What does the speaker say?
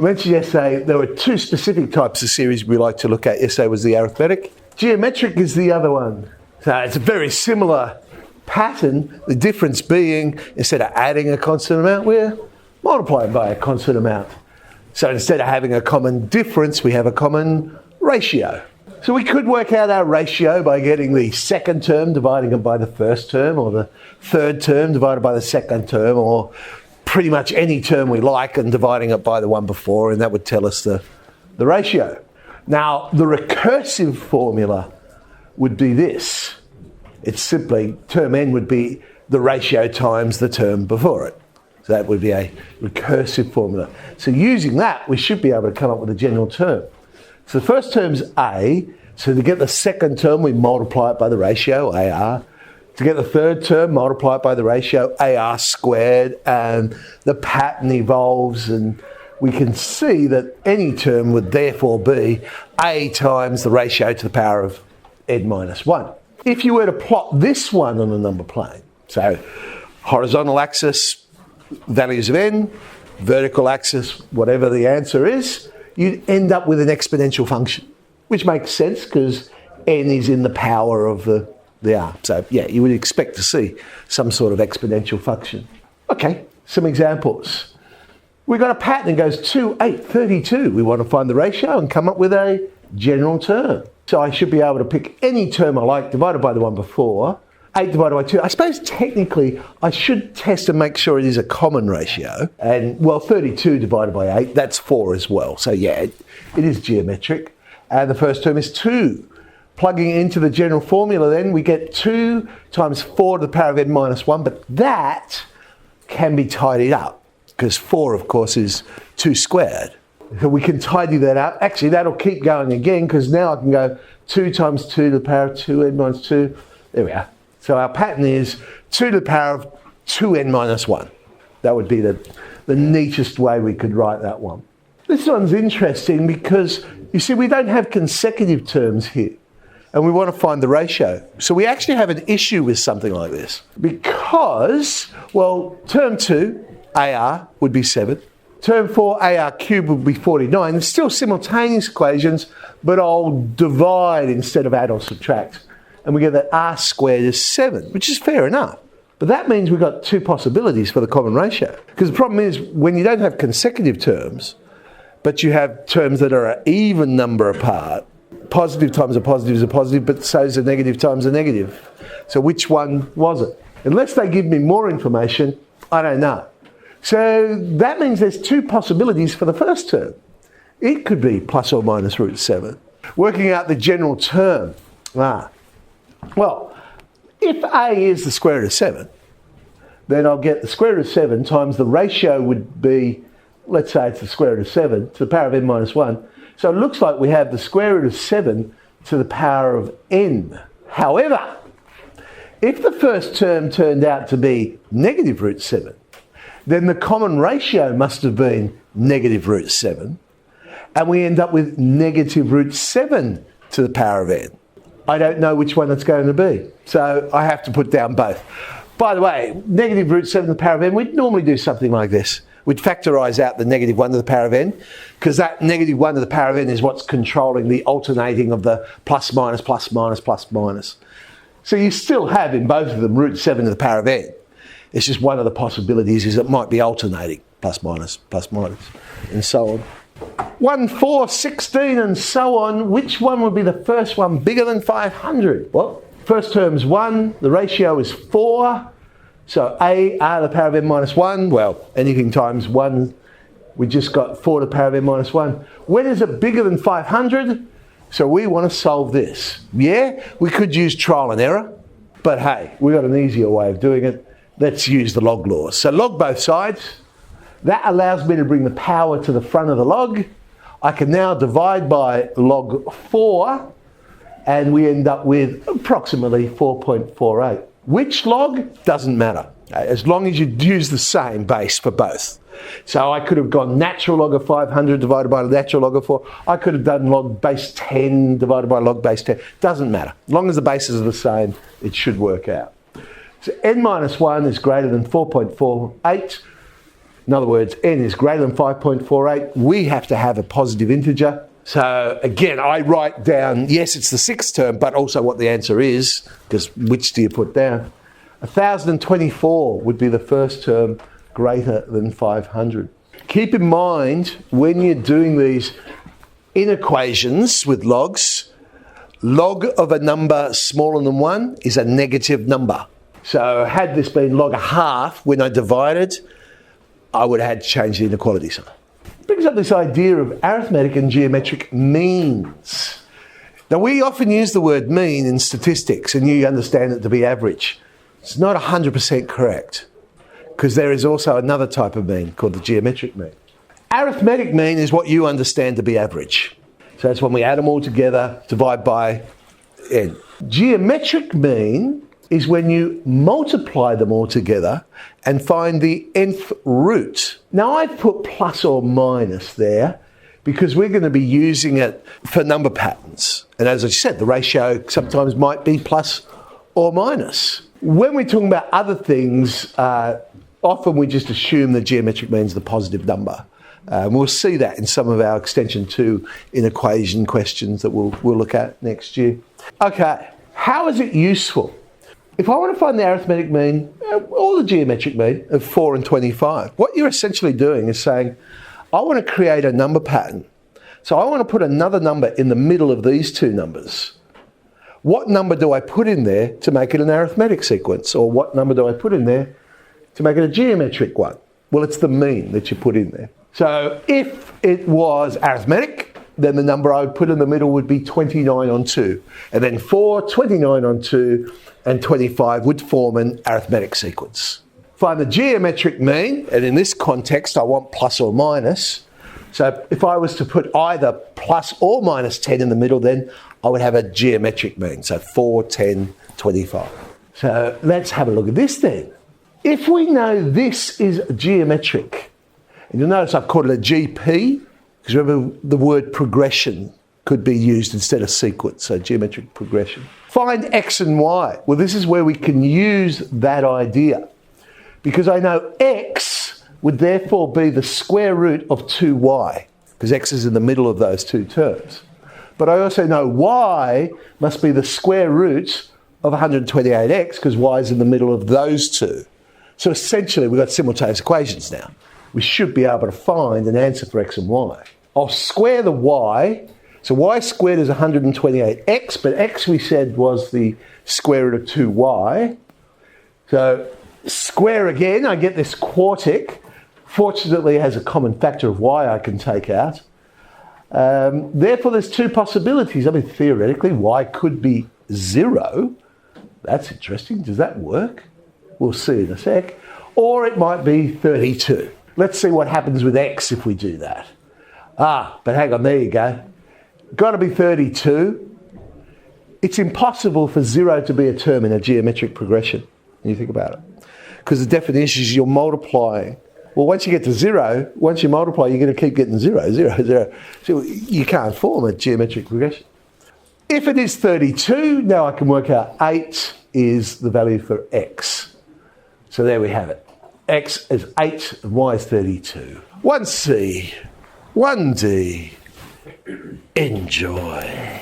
mentioned yesterday there were two specific types of series we like to look at. Yesterday was the arithmetic. Geometric is the other one. So it's a very similar pattern, the difference being instead of adding a constant amount, we're multiplying by a constant amount. So instead of having a common difference, we have a common ratio. So we could work out our ratio by getting the second term, dividing it by the first term, or the third term divided by the second term, or pretty much any term we like and dividing it by the one before, and that would tell us the ratio. Now, the recursive formula would be this. It's simply, term n would be the ratio times the term before it. So that would be a recursive formula. So using that, we should be able to come up with a general term. So the first term's a, so to get the second term, we multiply it by the ratio, AR. To get the third term, multiply it by the ratio, AR squared, and the pattern evolves, and we can see that any term would therefore be a times the ratio to the power of n minus 1. If you were to plot this one on a number plane, so horizontal axis, values of n, vertical axis, whatever the answer is, you'd end up with an exponential function, which makes sense because n is in the power of the r. So yeah, you would expect to see some sort of exponential function. Okay, some examples. We've got a pattern that goes 2, 8, 32. We want to find the ratio and come up with a general term. So I should be able to pick any term I like divided by the one before. 8 divided by 2. I suppose technically I should test and make sure it is a common ratio. And well, 32 divided by 8, that's 4 as well. So yeah, it is geometric. And the first term is 2. Plugging into the general formula then, we get 2 times 4 to the power of n minus 1. But that can be tidied up because 4, of course, is 2 squared. So we can tidy that up. Actually, that'll keep going again because now I can go 2 times 2 to the power of 2n minus 2. There we are. So our pattern is 2 to the power of 2n minus 1. That would be the neatest way we could write that one. This one's interesting because, you see, we don't have consecutive terms here. And we want to find the ratio. So we actually have an issue with something like this. Because, well, term 2, AR, would be 7. Term 4, AR cubed would be 49. It's still simultaneous equations, but I'll divide instead of add or subtract. And we get that r squared is 7, which is fair enough. But that means we've got two possibilities for the common ratio. Because the problem is, when you don't have consecutive terms, but you have terms that are an even number apart, positive times a positive is a positive, but so is a negative times a negative. So which one was it? Unless they give me more information, I don't know. So that means there's two possibilities for the first term. It could be plus or minus root 7. Working out the general term. Well, if a is the square root of 7, then I'll get the square root of 7 times the ratio would be, let's say it's the square root of 7 to the power of n minus 1. So it looks like we have the square root of 7 to the power of n. However, if the first term turned out to be negative root 7, then the common ratio must have been negative root 7, and we end up with negative root 7 to the power of n. I don't know which one it's going to be, so I have to put down both. By the way, negative root 7 to the power of n, we'd normally do something like this. We'd factorise out the negative 1 to the power of n, because that negative 1 to the power of n is what's controlling the alternating of the plus minus, plus minus, plus minus. So you still have in both of them root 7 to the power of n. It's just one of the possibilities is it might be alternating, plus minus, and so on. 1, 4, 16, and so on. Which one would be the first one bigger than 500? Well, first term's 1, the ratio is 4. So a r to the power of n minus 1, well, anything times 1, we just got 4 to the power of n minus 1. When is it bigger than 500? So we want to solve this. Yeah, we could use trial and error, but hey, we've got an easier way of doing it. Let's use the log laws. So log both sides. That allows me to bring the power to the front of the log. I can now divide by log 4, and we end up with approximately 4.48. Which log? Doesn't matter, as long as you use the same base for both. So I could have gone natural log of 500 divided by natural log of 4. I could have done log base 10 divided by log base 10. Doesn't matter. As long as the bases are the same, it should work out. So n minus 1 is greater than 4.48. In other words, n is greater than 5.48. We have to have a positive integer. So again, I write down, yes, it's the sixth term, but also what the answer is, because which do you put down? 1,024 would be the first term greater than 500. Keep in mind, when you're doing these inequations with logs, log of a number smaller than 1 is a negative number. So had this been log a half when I divided, I would have had to change the inequality sign. Brings up this idea of arithmetic and geometric means. Now, we often use the word mean in statistics, and you understand it to be average. It's not 100% correct, because there is also another type of mean called the geometric mean. Arithmetic mean is what you understand to be average. So that's when we add them all together, divide by n. Geometric mean is when you multiply them all together and find the nth root. Now, I've put plus or minus there because we're going to be using it for number patterns. And as I said, the ratio sometimes might be plus or minus. When we're talking about other things, often we just assume the geometric mean is the positive number. We'll see that in some of our extension 2 inequation questions that we'll look at next year. Okay, how is it useful? If I want to find the arithmetic mean or the geometric mean of 4 and 25, what you're essentially doing is saying, I want to create a number pattern. So I want to put another number in the middle of these two numbers. What number do I put in there to make it an arithmetic sequence? Or what number do I put in there to make it a geometric one? Well, it's the mean that you put in there. So if it was arithmetic, then the number I would put in the middle would be 29 on 2. And then 4, 29 on 2, and 25 would form an arithmetic sequence. Find the geometric mean, and in this context, I want plus or minus. So if I was to put either plus or minus 10 in the middle, then I would have a geometric mean. So 4, 10, 25. So let's have a look at this then. If we know this is geometric, and you'll notice I've called it a GP, because remember the word progression could be used instead of sequence, so geometric progression. Find x and y. Well, this is where we can use that idea, because I know x would therefore be the square root of 2y, because x is in the middle of those two terms. But I also know y must be the square root of 128x, because y is in the middle of those two. So essentially, we've got simultaneous equations now. We should be able to find an answer for x and y. I'll square the y. So y squared is 128x, but x we said was the square root of 2y. So square again, I get this quartic. Fortunately, it has a common factor of y I can take out. Therefore, there's two possibilities. I mean, theoretically, y could be 0. That's interesting. Does that work? We'll see in a sec. Or it might be 32. Let's see what happens with x if we do that. But hang on, there you go. Got to be 32. It's impossible for 0 to be a term in a geometric progression, when you think about it. Because the definition is you're multiplying. Well, once you get to 0, once you multiply, you're going to keep getting 0, 0, 0. So you can't form a geometric progression. If it is 32, now I can work out 8 is the value for x. So there we have it. X is 8 and y is 32. 1C, 1D. Enjoy.